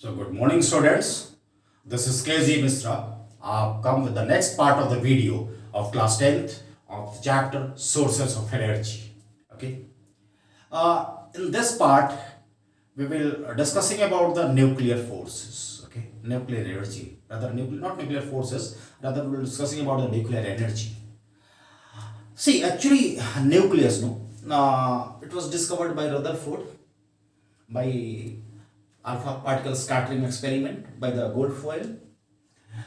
So good morning students, this is KZ Misra. I've come with the next part of the video of class 10th of the chapter Sources of Energy. Okay. In this part, we will discussing about the nuclear forces. Okay, nuclear energy. Rather, not nuclear forces. Rather, we will discussing about the nuclear energy. See, actually, nucleus. No, it was discovered by Rutherford by alpha particle scattering experiment by the Goldfoil.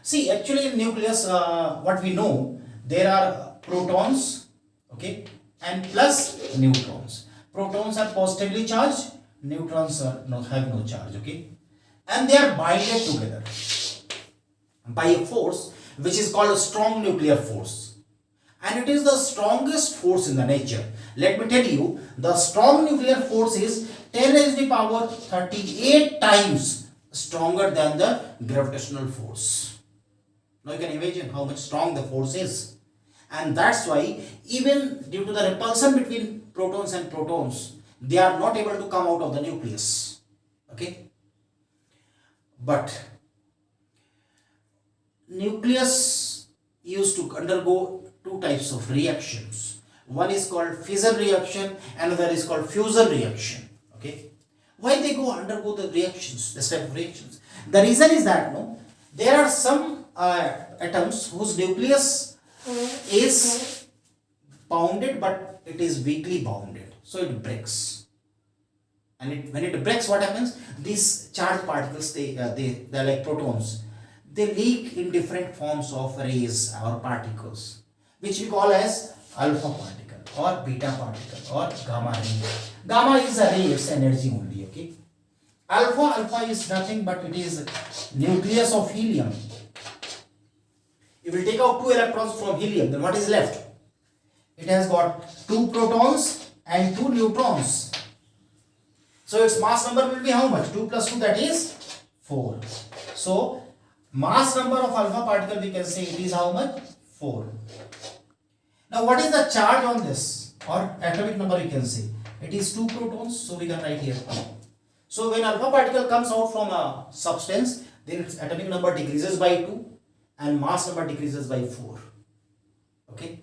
See, actually in nucleus, what we know, there are protons, okay, and plus neutrons. Protons are positively charged, neutrons have no charge, okay, and they are binded together by a force which is called a strong nuclear force, and it is the strongest force in the nature. Let me tell you, the strong nuclear force is 10 raised to the power 38 times stronger than the gravitational force. Now you can imagine how much strong the force is, and that's why even due to the repulsion between protons and protons, they are not able to come out of the nucleus. Okay, but nucleus used to undergo two types of reactions. One is called fission reaction, another is called fusion reaction. Okay, why they undergo the reactions, this type of reactions? The reason is that there are some atoms whose nucleus is bounded, but it is weakly bounded, so it breaks. And when it breaks, what happens? These charged particles, they're like protons. They leak in different forms of rays or particles, which we call as alpha particle or beta particle or gamma ray. Gamma is a ray, it's energy only, okay. Alpha is nothing but it is nucleus of helium. If we take out 2 electrons from helium, then what is left? It has got 2 protons and 2 neutrons. So its mass number will be how much? 2 plus 2, that is 4. So mass number of alpha particle, we can say it is how much? 4. Now what is the charge on this, or atomic number we can say? It is 2 protons, so we can write here 2. So when alpha particle comes out from a substance, then its atomic number decreases by 2 and mass number decreases by 4. Okay.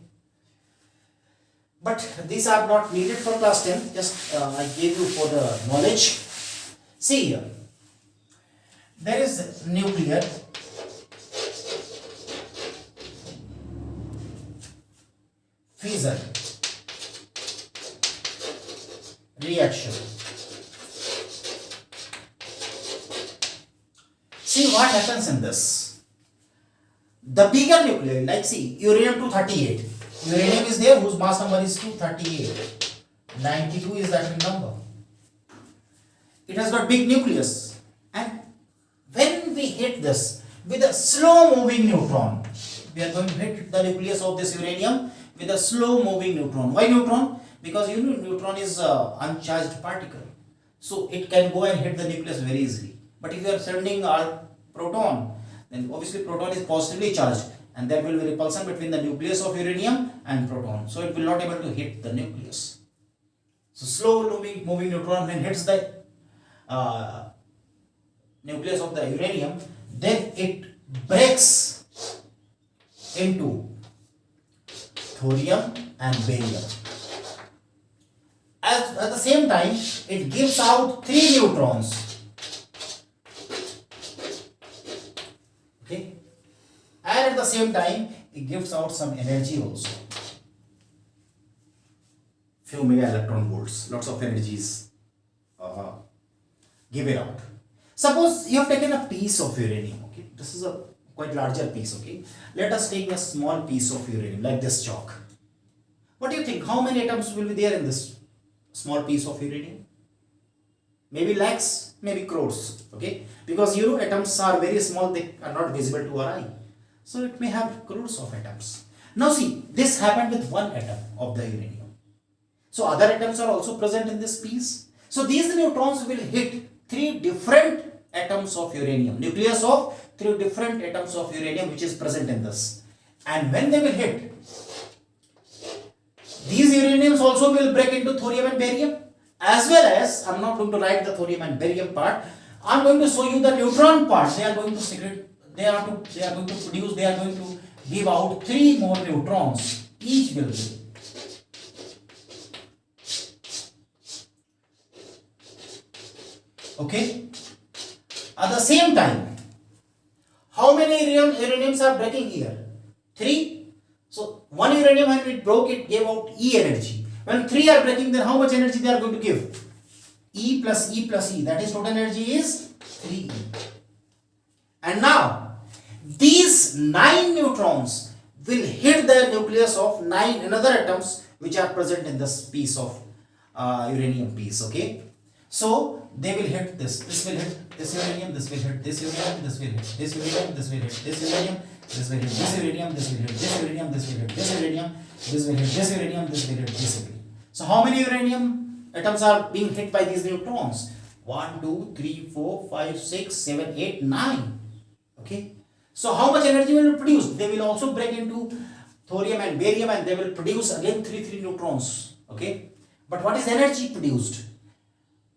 But these are not needed for class 10, just I gave you for the knowledge. See here, there is nuclear fission reaction. See what happens in this. The bigger nuclei, like see, uranium-238. Uranium is there whose mass number is 238. 92 is that number. It has got big nucleus. And when we hit this with a slow moving neutron, we are going to hit the nucleus of this uranium with a slow moving neutron. Why neutron? Because you know neutron is an uncharged particle. So it can go and hit the nucleus very easily. But if you are sending a proton, then obviously proton is positively charged, and there will be repulsion between the nucleus of uranium and proton. So it will not able to hit the nucleus. So slow moving neutron when hits the nucleus of the uranium, then it breaks into thorium and barium. At the same time, it gives out 3 neutrons. Okay, and at the same time, it gives out some energy also. Few mega electron volts, lots of energies given out. Suppose you have taken a piece of uranium. Okay, this is a quite larger piece. Okay, let us take a small piece of uranium like this chalk. What do you think? How many atoms will be there in this small piece of uranium? Maybe lakhs, maybe crores. Okay, because you know atoms are very small, they are not visible to our eye. So it may have crores of atoms. Now see, this happened with one atom of the uranium. So other atoms are also present in this piece. So these neutrons will hit 3 different atoms of uranium, nucleus of 3 different atoms of uranium which is present in this. And when they will hit, these uraniums also will break into thorium and barium, as well as, I'm not going to write the thorium and barium part, I'm going to show you the neutron part. They are going to secrete, they are going to produce, they are going to give out 3 more neutrons. Each will give. Okay. At the same time, how many uraniums are breaking here? 3. So 1 uranium when it broke, it gave out E energy. When 3 are breaking, then how much energy they are going to give? E plus E plus E. That is total energy is 3E. And now these 9 neutrons will hit the nucleus of 9 another atoms which are present in this piece of uranium piece. Okay. So they will hit this. This will hit this uranium. This will hit this uranium. This will hit this uranium. This will hit this uranium. This will hit this uranium. This will hit this uranium. This will hit this uranium. This will hit this uranium. This will hit this uranium. So how many uranium atoms are being hit by these neutrons? 1, 2, 3, 4, 5, 6, 7, 8, 9. Okay. So how much energy will it produce? They will also break into thorium and barium and they will produce again 3 neutrons. Okay. But what is energy produced?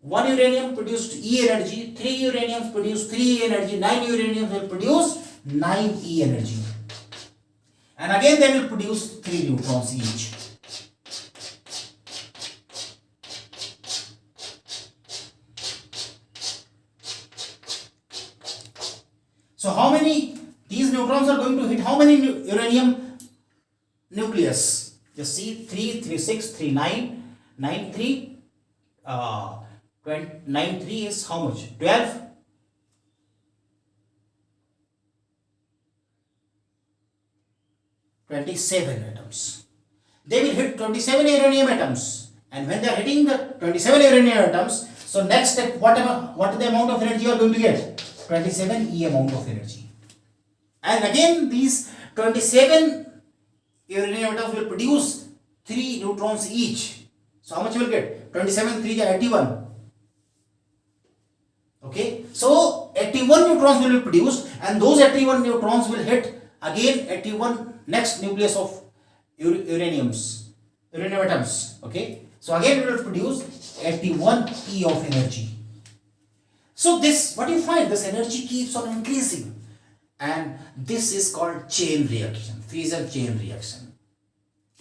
1 uranium produced E energy, 3 uraniums produce 3 energy, 9 uraniums will produce 9 E energy. And again they will produce 3 neutrons each. So how many these neutrons are going to hit how many uranium nucleus? Just see 3, 3, 6, 3, 9, 9, 3, 9, 3 is how much? 12. 27 atoms. They will hit 27 uranium atoms. And when they are hitting the 27 uranium atoms, so next step, what is the amount of energy you are going to get? 27 E amount of energy. And again, these 27 uranium atoms will produce 3 neutrons each. So how much you will get? 27, 3 is 81. Okay, so 81 neutrons will be produced and those 81 neutrons will hit again 81 next nucleus of uranium atoms. Okay, so again we will produce 81 E of energy. So this, what you find, this energy keeps on increasing and this is called chain reaction, fission chain reaction.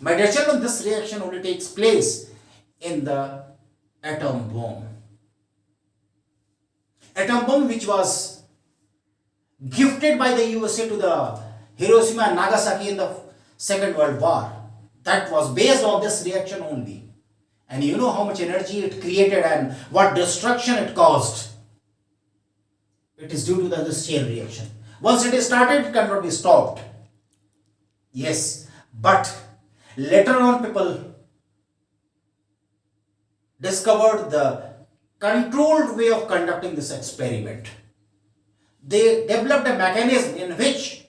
My dear children, this reaction only takes place in the atom bomb. Atom bomb which was gifted by the USA to the Hiroshima and Nagasaki in the Second World War. That was based on this reaction only. And you know how much energy it created and what destruction it caused. It is due to this chain reaction. Once it is started, it cannot be stopped. Yes, but later on people discovered the controlled way of conducting this experiment. They developed a mechanism in which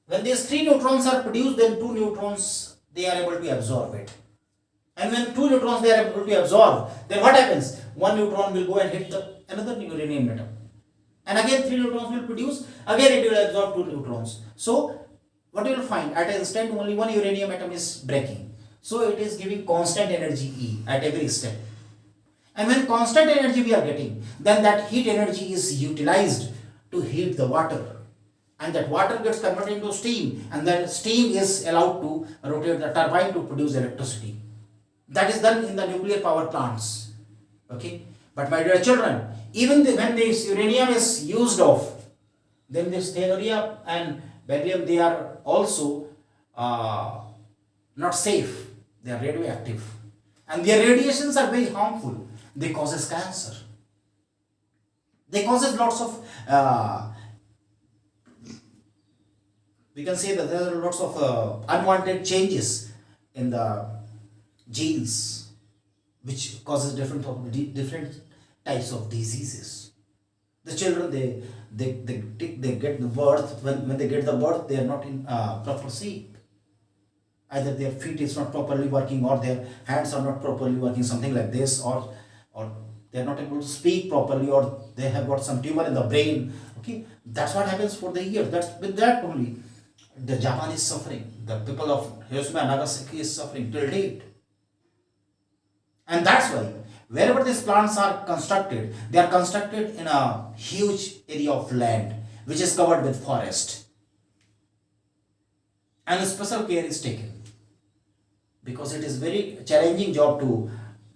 when these 3 neutrons are produced, then 2 neutrons they are able to absorb it. And when 2 neutrons they are able to absorb, then what happens? 1 neutron will go and hit another uranium atom. And again 3 neutrons will produce, again it will absorb 2 neutrons. So what you will find, at an instant only 1 uranium atom is breaking. So it is giving constant energy E at every step. And when constant energy we are getting, then that heat energy is utilized to heat the water. And that water gets converted into steam and then steam is allowed to rotate the turbine to produce electricity. That is done in the nuclear power plants. Okay. But my dear children, even when this uranium is used off, then this thorium and barium, they are also not safe. They are radioactive. And their radiations are very harmful. They causes cancer. They causes lots of, we can say that there are lots of unwanted changes in the genes, which causes different types of diseases. The children, they get the birth, when they get the birth, they are not in proper shape. Either their feet is not properly working or their hands are not properly working, something like this, or they are not able to speak properly, or they have got some tumor in the brain. Okay, that's what happens for the year. That's with that only. The Japan is suffering. The people of Hiroshima and Nagasaki is suffering till date. And that's why Wherever these plants are constructed, they are constructed in a huge area of land which is covered with forest, and special care is taken because it is very challenging job to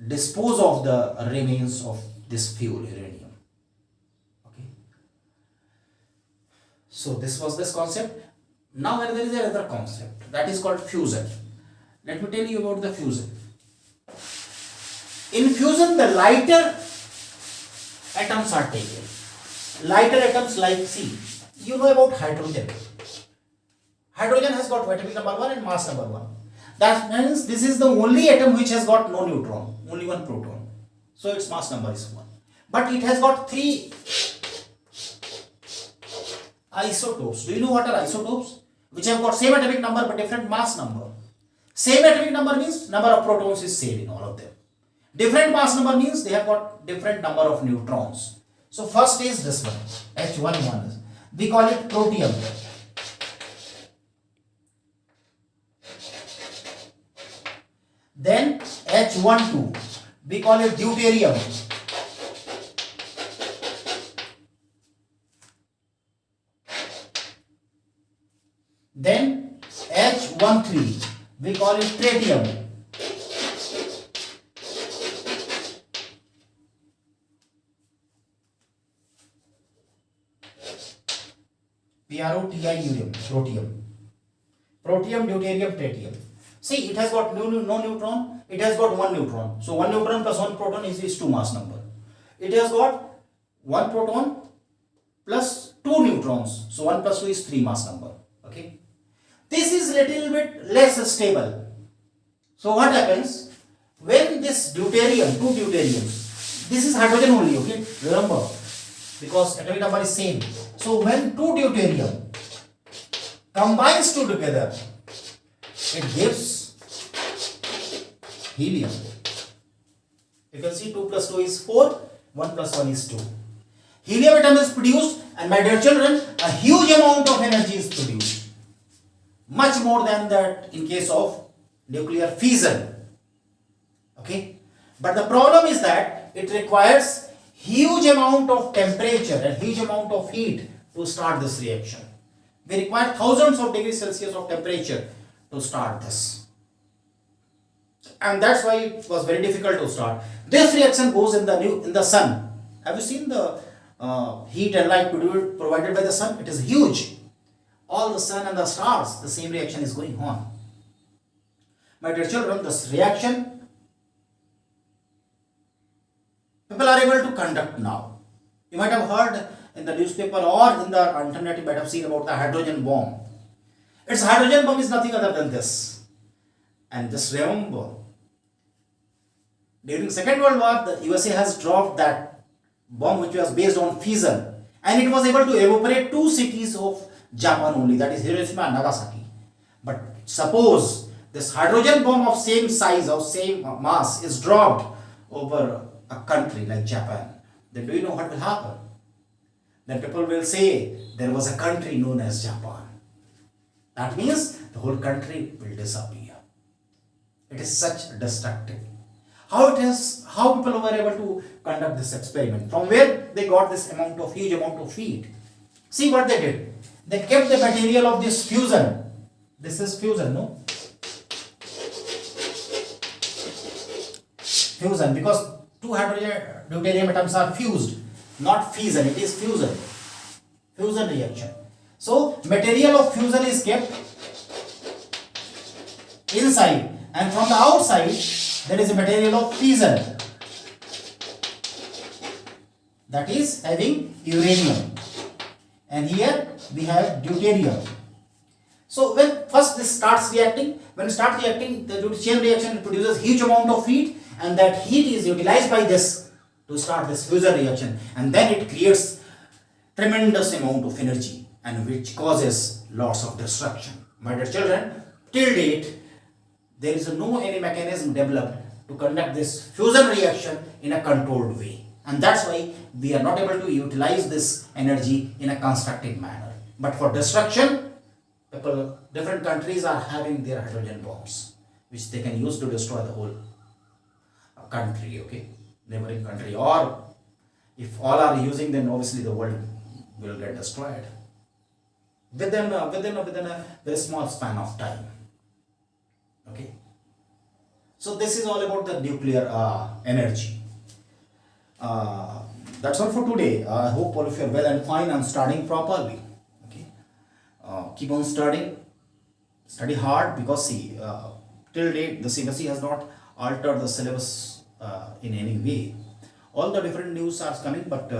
dispose of the remains of this fuel uranium. Okay, so this was this concept. Now there is another concept that is called fusion. Let me tell you about the fusion. In fusion, the lighter atoms are taken. Lighter atoms like, see, you know about hydrogen. Hydrogen has got atomic number 1 and mass number 1. That means this is the only atom which has got no neutron, only one proton. So its mass number is 1. But it has got 3 isotopes. Do you know what are isotopes? Which have got same atomic number but different mass number. Same atomic number means number of protons is same in all of them. Different mass number means they have got different number of neutrons. So first is this one, H11. We call it protium. Then H12. We call it deuterium. Then H13. We call it tritium. Protium, protium. Protium, deuterium, tritium. See, it has got no neutron, it has got one neutron. So 1 neutron plus 1 proton is 2 mass number. It has got 1 proton plus 2 neutrons. So 1 plus 2 is 3 mass number. Okay. This is little bit less stable. So what happens when this deuterium, 2 deuteriums, this is hydrogen only, okay, remember, because atomic number is same. So when 2 deuterium combines two together, it gives helium. You can see 2 plus 2 is 4, 1 plus 1 is 2. Helium atom is produced, and my dear children, a huge amount of energy is produced. Much more than that in case of nuclear fission. Okay? But the problem is that it requires huge amount of temperature and huge amount of heat to start this reaction. We require thousands of degrees Celsius of temperature to start this. And that's why it was very difficult to start. This reaction goes in the sun. Have you seen the heat and light provided by the sun? It is huge. All the sun and the stars, the same reaction is going on. My dear children, this reaction people are able to conduct now. You might have heard in the newspaper or in the internet, you might have seen about the hydrogen bomb. Its hydrogen bomb is nothing other than this. And just remember, during Second World War, the USA has dropped that bomb which was based on fission, and it was able to evaporate 2 cities of Japan only, that is Hiroshima and Nagasaki. But suppose this hydrogen bomb of same size or same mass is dropped over a country like Japan, then do you know what will happen? Then people will say there was a country known as Japan. That means the whole country will disappear. It is such destructive. How people were able to conduct this experiment? From where they got this huge amount of heat? See what they did. They kept the material of this fusion. This is fusion, no? Fusion, because 2 hydrogen deuterium atoms are fused, not fission, it is fusion. Fusion reaction. So, material of fusion is kept inside, and from the outside, there is a material of fission, that is having uranium. And here we have deuterium. So when first this starts reacting, when it starts reacting, the chain reaction produces huge amount of heat, and that heat is utilized by this to start this fusion reaction, and then it creates tremendous amount of energy, and which causes lots of destruction. My dear children, till date there is no any mechanism developed to conduct this fusion reaction in a controlled way, and that's why we are not able to utilize this energy in a constructive manner. But for destruction, different countries are having their hydrogen bombs which they can use to destroy the whole country. Okay, neighboring country, or if all are using, then obviously the world will get destroyed within a very small span of time. Okay, so this is all about the nuclear energy. That's all for today. I hope all of you are well and fine and studying properly. Okay, keep on studying, study hard, because see, till date the CBSE has not altered the syllabus in any way. All the different news are coming, but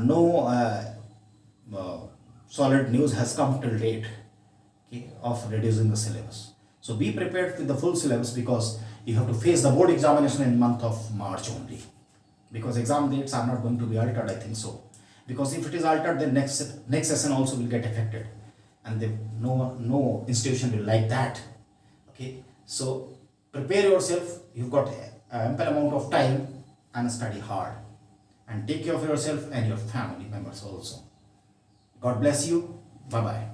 no solid news has come till date, okay, of reducing the syllabus. So be prepared with the full syllabus, because you have to face the board examination in month of March only, because exam dates are not going to be altered, I think so. Because if it is altered, then next session also will get affected, and no institution will like that. Okay, so prepare yourself. You've got ample amount of time, and study hard, and take care of yourself and your family members also. God bless you. Bye bye.